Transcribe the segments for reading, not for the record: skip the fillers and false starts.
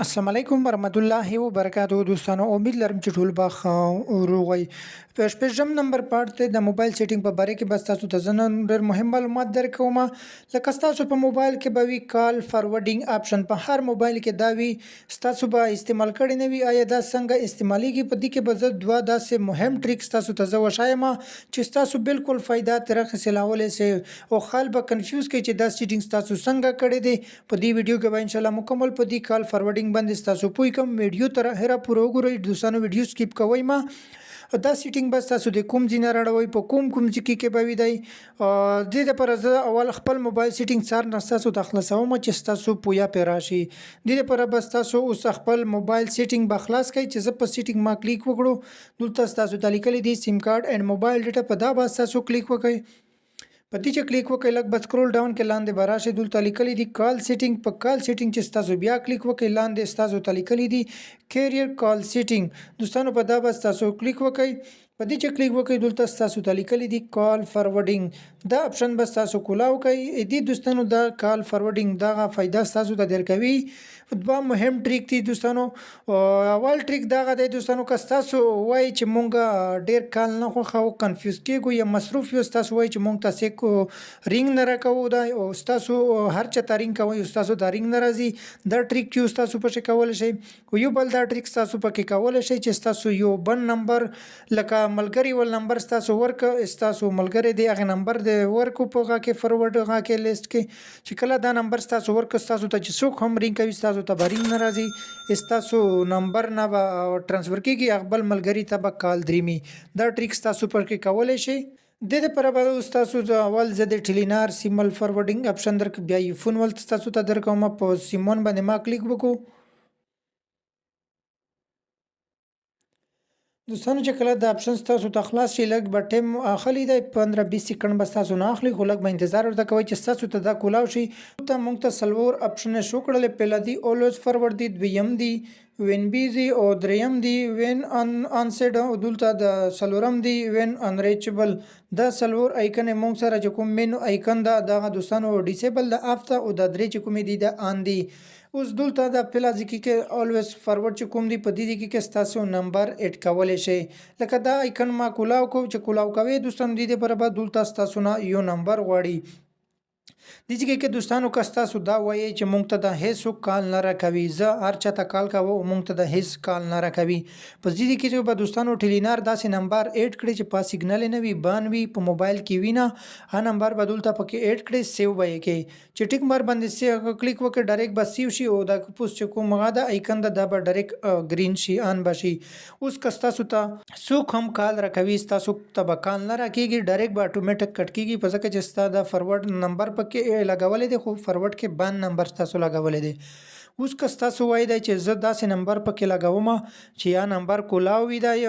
السلام علیکم ورحمت الله وبرکاتو دوستانو امید لرم چې ټول به ښه روغ وئ. په شپږم نمبر پارت ته د موبایل سیټینګ په باره کې بس تاسو ته زه نن ډېر مهم معلومات درکوم. لکه ستاسو په موبایل کې به وي کال فارورډینګ آپشن په هر موبایل کې دا وي ستاسو به استعمال کړی نه وي. آیا دا څنګه استعمالیږي؟ په دې کې به زه دوه داسې مهم ټریکس تاسو ته زه وښایم چې ستاسو بالکل فایده ترې حاصلولی سئ او خلک به کنفیوز کړي چې دا سیټینګ تاسو څنګه کړی دی. په دې ویډیو کې به انشاءالله مکمل په دې کال فارورډینګ باندې ستاسو پوه کوم. ویډیو تر اخره پورې وګورئ دوستانو، ویډیو سکیپ کوئ ما. دا سیټینګ بس تاسو د کوم ځای نه راړوئ په کوم ځای کې به وي دی. دې دپاره زه اول خپل موبایل سیټینګ څار نه ستاسو ته خلاصوم چې ستاسو پویه پرې راشي. دې دپاره بس تاسو اوس خپل موبایل سیټینګ به خلاص کړئ چې زه په سیټینګ ما کلیک وکړو. دلته ستاسو ته لیکلي دي سیم کارت اینډ موبایل ډیټا، په دا به تاسو کلیک وکړئ. په دې چې کلیک وکړئ لږ به سکرول ډاون کې لاندې به راشئ. دلته لیکلي دي کال سیټینګ. په کال سیټینګ چې ستاسو بیا کلیک وکړئ لاندې ستاسو ته لیکلي دي کیریر کال سیټینګ. دوستانو په دا به ستاسو کلیک وکړئ. په دې چې کلیک وکړئ دلته ستاسو ته لیکلي دي کال فارورډینګ. دا اپشن به ستاسو کولاو کړئ. دې دوستانو دا کال فارورډینګ دغه فایده ستاسو ته درکوي. دوه مهم ټریک دي دوستانو. اول ټریک دغه دی دوستانو، که ستاسو وایي چې مونږ ډېر کال نه خوښوو، کنفیوز کېږو یا مصروف یو، ستاسو وایي چې مونږ تاسې رینګ نه راکوو دا او ستاسو هر چاته رینګ کوئ او ستاسو دا رینګ نه راځي، دا ټریک چې ستاسو پکې کولی شئ. او یو بل دا ټریک ستاسو پکې کولی شئ چې ستاسو یو بل نمبر لکه ملګري ول نمبر ستاسو ورکړه، ستاسو ملګری دی هغه نمبر دی ورکړو په هغه کې فارورډ هغه کې لیست کې چې کله دا نمبر ستاسو ورکړه ستاسو ته چې څوک هم رینګ کوي ستاسو ته به رینګ نه راځي، ستاسو نمبر نه به ټرانسفر کېږي، هغه بل ملګري ته به کال دریمي. دا ټریک ستاسو پکې کولی شئ. د دې لپاره به ستاسو اول زه د ټیلینار سیمل فارورډینګ اپشن درک بیا یې فون ول ستاسو ته درکوم. په سیمون باندې ما کلیک وکړو. دوستانو چې کله دا اپشن ستاسو ته خلاص شي لږ به ټایم اخلي دی، 15-20 سیکنډ به ستاسو نه اخلي، خو لږ به انتظار ورته کوئ چې ستاسو ته دا کولاو شي. دلته موږ ته څلور اپشنونه شو کړل. پهلا دی اولویز فارورډ دی، دویم دی وین بیزي او دریم دی وین انسیډ او دلته د څلورم دی وین انریچبل. دا څلور آیکن موږ سره چې کوم مینو آیکن ده دغه دوستانو ډیسیبل د اف ته او د درې چې کومې دي د آن دي. اوس دلته د پهلا ځکه کې اولویز فارورډ چې کوم دی په دې کې ستاسو نمبر اډ کولی شئ. لکه دا آیکن ما کولاو کو چې کولاو کوئ دوستانو دې لپاره به دلته ستاسو نه یو نمبر غواړي. دې ځای کې دوستانو که ستاسو دا وایي چې مونږ ته د هیڅوک کال نه راکوي، زه هر چاته کال کوم او مونږ ته د هیڅ کال نه راکوي، په دې کې به دوستانو ټیلینار داسې نمبر اډ کړي چې په سیګنل نه وي بان وي په موبایل کې وي نه، هغه نمبر به دلته پکې اډ کړي، سیو به یې کړي. چې ټیک مار باندې کلیک وکړي ډایرکټ به سیو شي او دا پوس چې کوم هغه د آیکن ده دا به ډایرکټ ګرین شي آن به شي. اوس که ستاسو ته څوک هم کال راکوي ستاسو ته به کال نه راکېږي، ډایرکټ به اتوماټیک کټ کېږي په ځکه چې ستا د فارورډ نمبر پکې لګولی دی خو فارورډ کې بان نمبر تاسو لګولی دی. اوس که ستاسو وایي دی چې زه داسې نمبر پکې لګوم چې یا نمبر کولاو وي دی،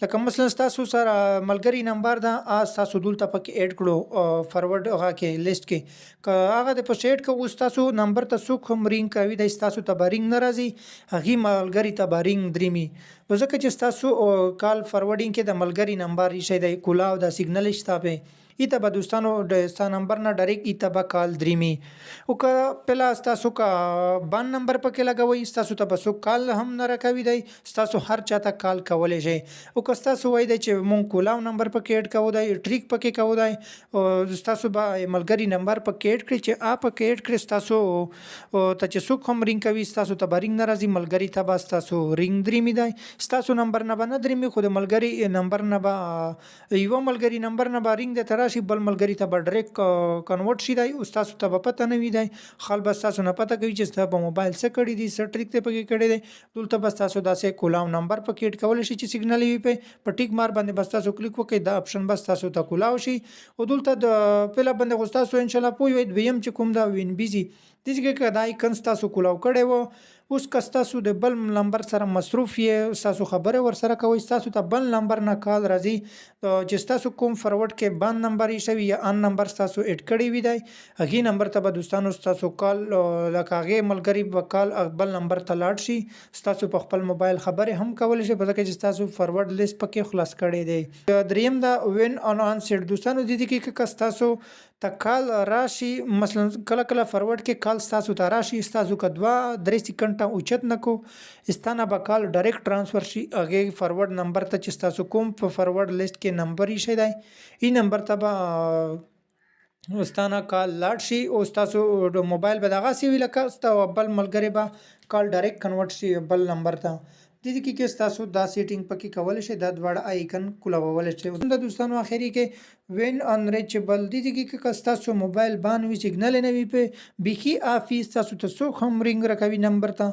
لکه مثلا ستاسو سره ملګري نمبر ده ستاسو دلته پکې اډ کړو فارورډ هغه کې لیست کې، که هغه د پسې اډ کړو اوس ستاسو نمبر ته څوک هم رینګ کوي دی ستاسو ته به رینګ نه راځي، هغې ملګري ته به رینګ دریمي، په ځکه چې ستاسو کال فارورډینګ کې د ملګري نمبر ایښی دی کولاو د سیګنل شته پې ایته به دوستانو ستا نمبر نه ډایرکټ ایته به کال دریمي. او که پهلا ستاسو که بان نمبر پکې لګوئ ستاسو ته به څوک کال هم نه راکوي دی، ستاسو هر چاته کال کولی شئ. او که ستاسو وایي دی چې مونږ کولاو نمبر پکې اډ کوو دی، ټریک پکې کوو دی، او ستاسو به ملګري نمبر پکې اډ کړي چې پکې اډ کړي ستاسو ته چې څوک هم رینګ کوي ستاسو ته به رینګ نه راځي، ملګري ته به ستاسو رینګ دریمي دی، ستاسو نمبر نه به نه دریمي خو د ملګري نمبر نه به یوه ملګري نمبر نه به رینګ درته راشي بل ملګري ته به ډایرکټ کنورټ شي دی او ستاسو ته به پته نه وي دی، خلک به ستاسو نه پته کوي چې ستا په موبایل څه کړي دي، څه ټریک ته پکې کړی دی. دلته به ستاسو داسې کولاو نمبر پکې اډ کولی شي چې سیګنل وي په ټیک مار باندې به ستاسو کلیک وکړئ دا اپشن به ستاسو ته کولاو شي. او دلته د پهلا باندې خو ستاسو انشاءالله پوه وئ، دویم چې کوم دا وین بیزي دې کې دا آیکن ستاسو کولاو کړی و. اوس که ستاسو د بل نمبر سره مصروف یې ستاسو خبرې ورسره کوئ ستاسو ته بل نمبر نه کال راځي چې ستاسو کوم فارورډ کې بان نمبر ایښی وي یا ان نمبر ستاسو اډ کړی وي دی هغې نمبر ته به دوستانو ستاسو کال لکه هغې ملګري به کال بل نمبر ته لاړ شي، ستاسو په خپل موبایل خبرې هم کولی شي په ځکه چې ستاسو فارورډ لیست پکې خلاص کړی دی. دریم دا وین ان آن سیټ دوستانو دې کې که ستاسو ته کال راشي مثلا کله کله فارورډ کې کال ستاسو ته راشي ستاسو که 2-3 سکند ته اوچت نکو ستانه به کال ډایرکټ ترانسفر شي هغه فارورډ نمبر ته چې ستاسو کوم په فارورډ لیست کې نمبر یې شي دی ای نمبر ته به ستانه کال لاړ شي او ستاسو موبایل به دغه سی وی لکه ستاسو بل ملګری به کال ډایرکټ کنورټ شي بل نمبر ته د دې کې ستاسو دا سیټینګ پکې کول شي دا دواړه آیکن کولول شي د دوستانو اخیری کې وین انریچبل د دې کې ستاسو موبایل باندې سیګنال نه وي په بيخي افیس تاسو ته سو هم رینګ راکوي نمبر ته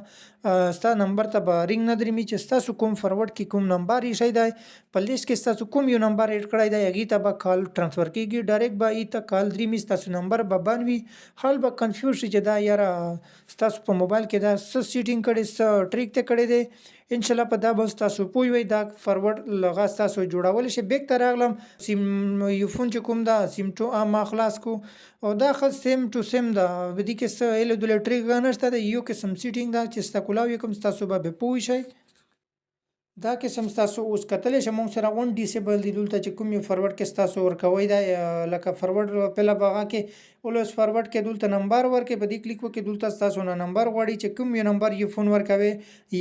ستاسو نمبر ته به رینګ نه درمي چې ستاسو کوم فارورډ کې کوم نمبر یې شي دی په لیست کې ستاسو کوم یو نمبر اډ کړی دی هغه ته به کال ترانسفر کیږي ډایرکټ به ای ته کال درمي ستاسو نمبر به بنوي حال به کنفیوز شي چې دا یاره ستاسو په موبایل کې دا څه سیټینګ کړي څه ټریک ته کړی دی ان شاء الله په دا به تاسو پوي وي دا فارورډ لغه تاسو جوړول شي بیک ته راغلم سیم یو فون چې کوم دا سیم ټو ما خلاص کو او دا خاص سیم ټو سیم دا ودی کې څه ال د الکتریک غنښت دا یو قسم سیټینګ دا چې تاسو کولاوي کوم تاسو به پوي شي دا قسم تاسو اوس کتل شي مونږ سره ون ډیسیبل دی دلته چې کوم یو فارورډ کې تاسو ورکوي دا لکه فارورډ په لباغه کې اولس فارورډ کې دلته نمبر ورکې په دې کلیک وکړي دلته تاسو نه نمبر غواړي چې کوم یو نمبر یو فون ورکوي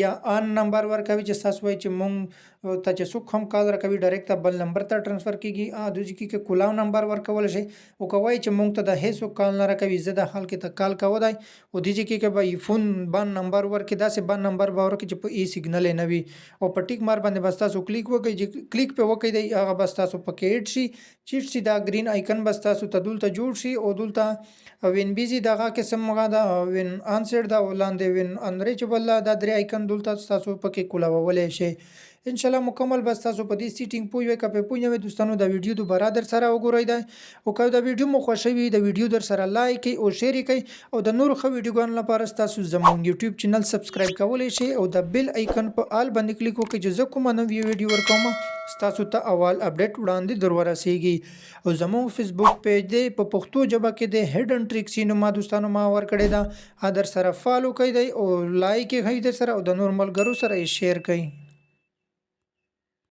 یا ان نمبر ورکوي چې تاسو وایي چې مونږ ته چې څوک هم کال راکوي ډایرکټ بل نمبر ته ترانسفر کیږي د دې کې کولاو نمبر ورکول شي او کوي چې مونږ ته د هیڅ کال نه راکوي زه د حال کې ته کال کوو دی او دې کې به فون باندې نمبر ورکې دا سه باندې نمبر به ورکې چې په ای سیګنل نه وي او په ټیک مار باندې بس تاسو کلیک وکړئ چې کلیک په وکړئ دی هغه بس تاسو پکې اډ شي چې دا گرین آیکن بس تاسو ته دلته جوړ شي او دلته وین بیزی دغه قسم غا دا وین انسر دا ولاندې وین انریچبل دا درې آیکن دلته تاسو پکې کولولې شي ان شاء الله مکمل بس تاسو په دې سیټینګ پوي وي کپه پوي نو دوستانو دا ویډیو دوباره در سره وګورئ دا او که دا ویډیو مو خوښوي دا ویډیو در سره لایک او شیر کړئ او د نور خو ویډیوګانو لپاره تاسو زموږ یوټیوب چینل سبسکرایب کولای شئ او د بیل آیکن په آل باندې کلیک وکړئ چې زه کوم نو ویډیو ورکوم تاسو ته اول اپډیټ وړاندې در ورسیږي او زموږ فیسبوک پیج دی په پښتو ژبه کې د هډن ټریکس نو ما دوستانو ما ور کړی دا در سره فالو کړئ او لایک یې در سره او د نور ملګرو سره شیر کړئ